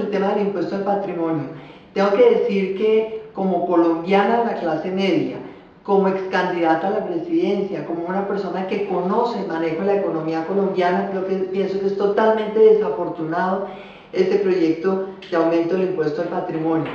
el tema del impuesto al patrimonio, tengo que decir que como colombiana de la clase media, como ex candidata a la presidencia, como una persona que conoce el manejo de la economía colombiana, pienso que es totalmente desafortunado este proyecto de aumento del impuesto al patrimonio.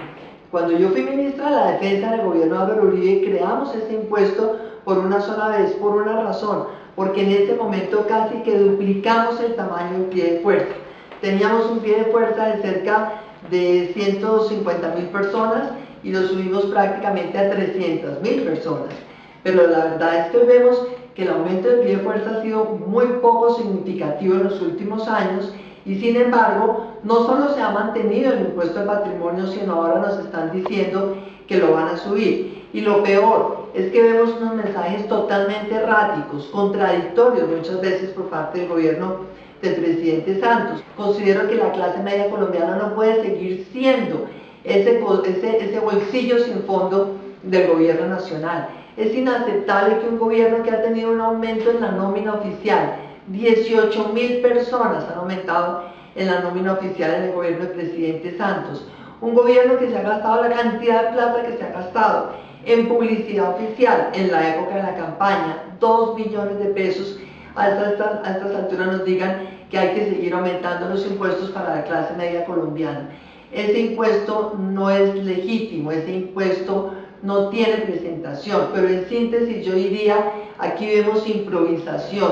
Cuando yo fui ministra de la Defensa en el gobierno de Álvaro Uribe, creamos este impuesto por una sola vez, por una razón, porque en este momento casi que duplicamos el tamaño del pie de fuerza. Teníamos un pie de fuerza de cerca de 150.000 personas y lo subimos prácticamente a 300.000 personas. Pero la verdad es que hoy vemos que el aumento del pie de fuerza ha sido muy poco significativo en los últimos años y sin embargo no solo se ha mantenido el impuesto al patrimonio, sino ahora nos están diciendo que lo van a subir. Y lo peor es que vemos unos mensajes totalmente erráticos, contradictorios muchas veces por parte del gobierno del presidente Santos. Considero que la clase media colombiana no puede seguir siendo ese bolsillo sin fondo del gobierno nacional. Es inaceptable que un gobierno que ha tenido un aumento en la nómina oficial, 18.000 personas han aumentado en la nómina oficial en el gobierno del presidente Santos, un gobierno que se ha gastado la cantidad de plata que se ha gastado en publicidad oficial en la época de la campaña, 2 billones de pesos, a estas alturas nos digan que hay que seguir aumentando los impuestos para la clase media colombiana. Ese impuesto no es legítimo, ese impuesto no tiene presentación, pero en síntesis yo diría, aquí vemos improvisación,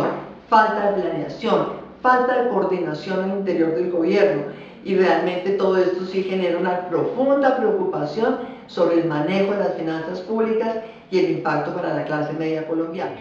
falta de planeación, falta de coordinación al interior del gobierno y realmente todo esto sí genera una profunda preocupación sobre el manejo de las finanzas públicas y el impacto para la clase media colombiana.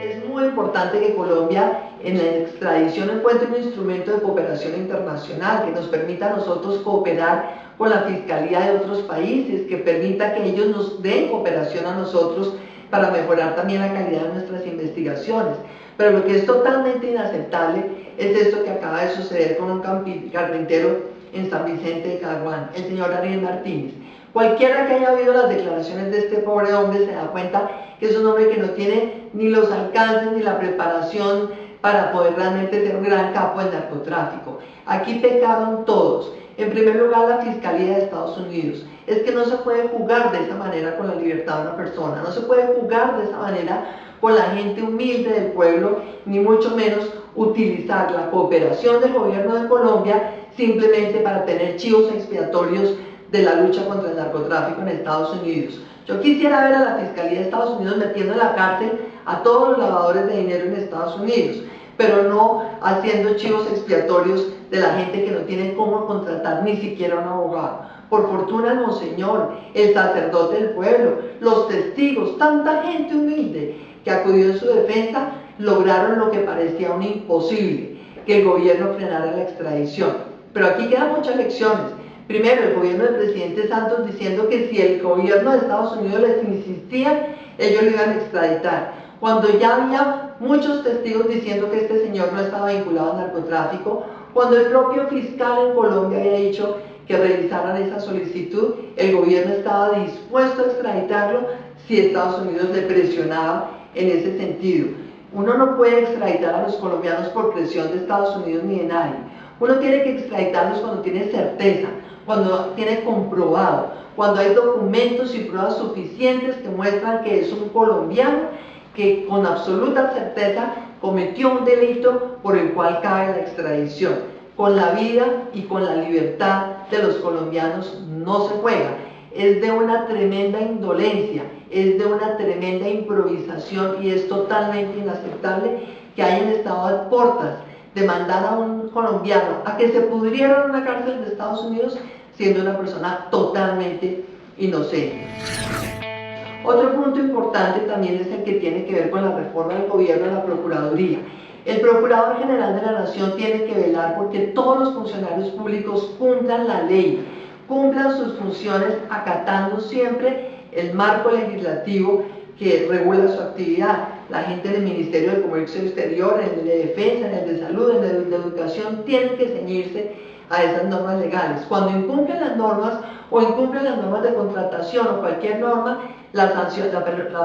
Es muy importante que Colombia en la extradición encuentre un instrumento de cooperación internacional que nos permita a nosotros cooperar con la fiscalía de otros países, que permita que ellos nos den cooperación a nosotros para mejorar también la calidad de nuestras investigaciones. Pero lo que es totalmente inaceptable es esto que acaba de suceder con un carpintero en San Vicente de Caguán, el señor Ariel Martínez. Cualquiera que haya oído las declaraciones de este pobre hombre se da cuenta que es un hombre que no tiene ni los alcances ni la preparación para poder realmente ser un gran capo del narcotráfico. Aquí pecaron todos. En primer lugar, la Fiscalía de Estados Unidos. Es que no se puede jugar de esa manera con la libertad de una persona, no se puede jugar de esa manera con la gente humilde del pueblo, ni mucho menos utilizar la cooperación del gobierno de Colombia simplemente para tener chivos expiatorios de la lucha contra el narcotráfico en Estados Unidos. Yo quisiera ver a la Fiscalía de Estados Unidos metiendo en la cárcel a todos los lavadores de dinero en Estados Unidos, pero no haciendo chivos expiatorios de la gente que no tiene cómo contratar ni siquiera un abogado. Por fortuna el monseñor, el sacerdote del pueblo, los testigos, tanta gente humilde que acudió en su defensa, lograron lo que parecía un imposible, que el gobierno frenara la extradición. Pero aquí quedan muchas lecciones. Primero, el gobierno del presidente Santos diciendo que si el gobierno de Estados Unidos les insistía, ellos lo iban a extraditar. Cuando ya había muchos testigos diciendo que este señor no estaba vinculado al narcotráfico, cuando el propio fiscal en Colombia había dicho que revisaran esa solicitud, el gobierno estaba dispuesto a extraditarlo si Estados Unidos le presionaba en ese sentido. Uno no puede extraditar a los colombianos por presión de Estados Unidos ni de nadie. Uno tiene que extraditarlos cuando tiene certeza, cuando tiene comprobado, cuando hay documentos y pruebas suficientes que muestran que es un colombiano que con absoluta certeza cometió un delito por el cual cabe la extradición. Con la vida y con la libertad de los colombianos no se juega. Es de una tremenda indolencia, es de una tremenda improvisación y es totalmente inaceptable que hayan estado a puertas de mandar a un colombiano a que se pudriera en una cárcel de Estados Unidos siendo una persona totalmente inocente. Otro punto importante también es el que tiene que ver con la reforma del gobierno de la Procuraduría. El Procurador General de la Nación tiene que velar porque todos los funcionarios públicos cumplan la ley, cumplan sus funciones acatando siempre el marco legislativo que regula su actividad. La gente del Ministerio de Comercio Exterior, en el de Defensa, en el de Salud, en el de Educación, tienen que ceñirse a esas normas legales. Cuando incumplen las normas o incumplen las normas de contratación o cualquier norma, la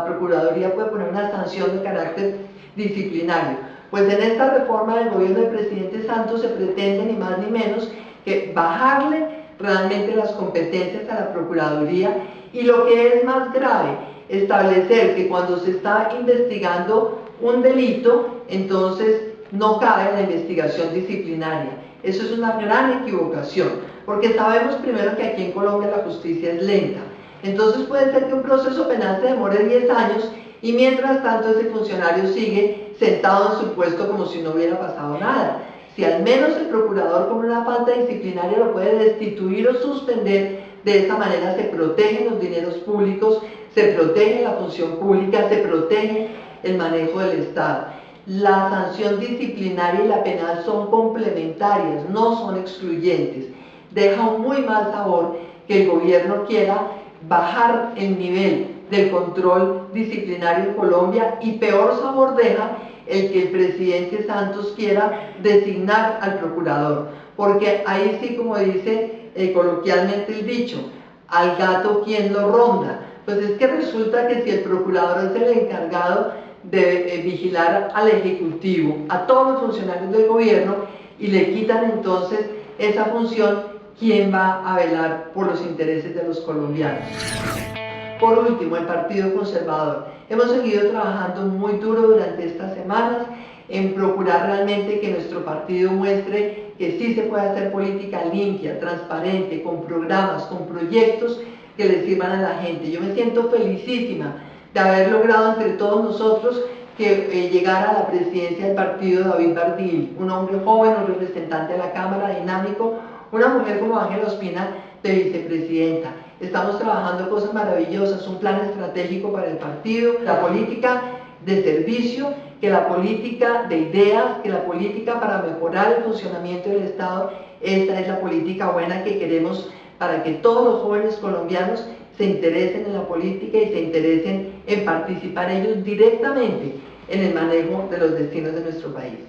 Procuraduría puede poner una sanción de carácter disciplinario. Pues en esta reforma del gobierno del presidente Santos se pretende ni más ni menos que bajarle realmente las competencias a la Procuraduría y, lo que es más grave, establecer que cuando se está investigando un delito, entonces no cabe la investigación disciplinaria. Eso es una gran equivocación, porque sabemos primero que aquí en Colombia la justicia es lenta. Entonces puede ser que un proceso penal se demore 10 años y mientras tanto ese funcionario sigue sentado en su puesto como si no hubiera pasado nada. Si al menos el procurador con una falta disciplinaria lo puede destituir o suspender, de esa manera se protegen los dineros públicos, se protege la función pública, se protege el manejo del Estado. La sanción disciplinaria y la penal son complementarias, no son excluyentes. Deja un muy mal sabor que el gobierno quiera bajar el nivel del control disciplinario en Colombia, y peor sabor deja el que el presidente Santos quiera designar al procurador, porque ahí sí, como dice coloquialmente el dicho, al gato ¿quién lo ronda? Pues es que resulta que si el procurador es el encargado de vigilar al Ejecutivo, a todos los funcionarios del gobierno, y le quitan entonces esa función, ¿quién va a velar por los intereses de los colombianos? Por último, el Partido Conservador. Hemos seguido trabajando muy duro durante estas semanas en procurar realmente que nuestro partido muestre que sí se puede hacer política limpia, transparente, con programas, con proyectos que le sirvan a la gente. Yo me siento felicísima de haber logrado entre todos nosotros que llegara a la presidencia del partido David Bardil, un hombre joven, un representante de la Cámara, dinámico, una mujer como Ángela Ospina de vicepresidenta. Estamos trabajando cosas maravillosas, un plan estratégico para el partido, la política de servicio, que la política de ideas, que la política para mejorar el funcionamiento del Estado. Esta es la política buena que queremos para que todos los jóvenes colombianos se interesen en la política y se interesen en participar ellos directamente en el manejo de los destinos de nuestro país.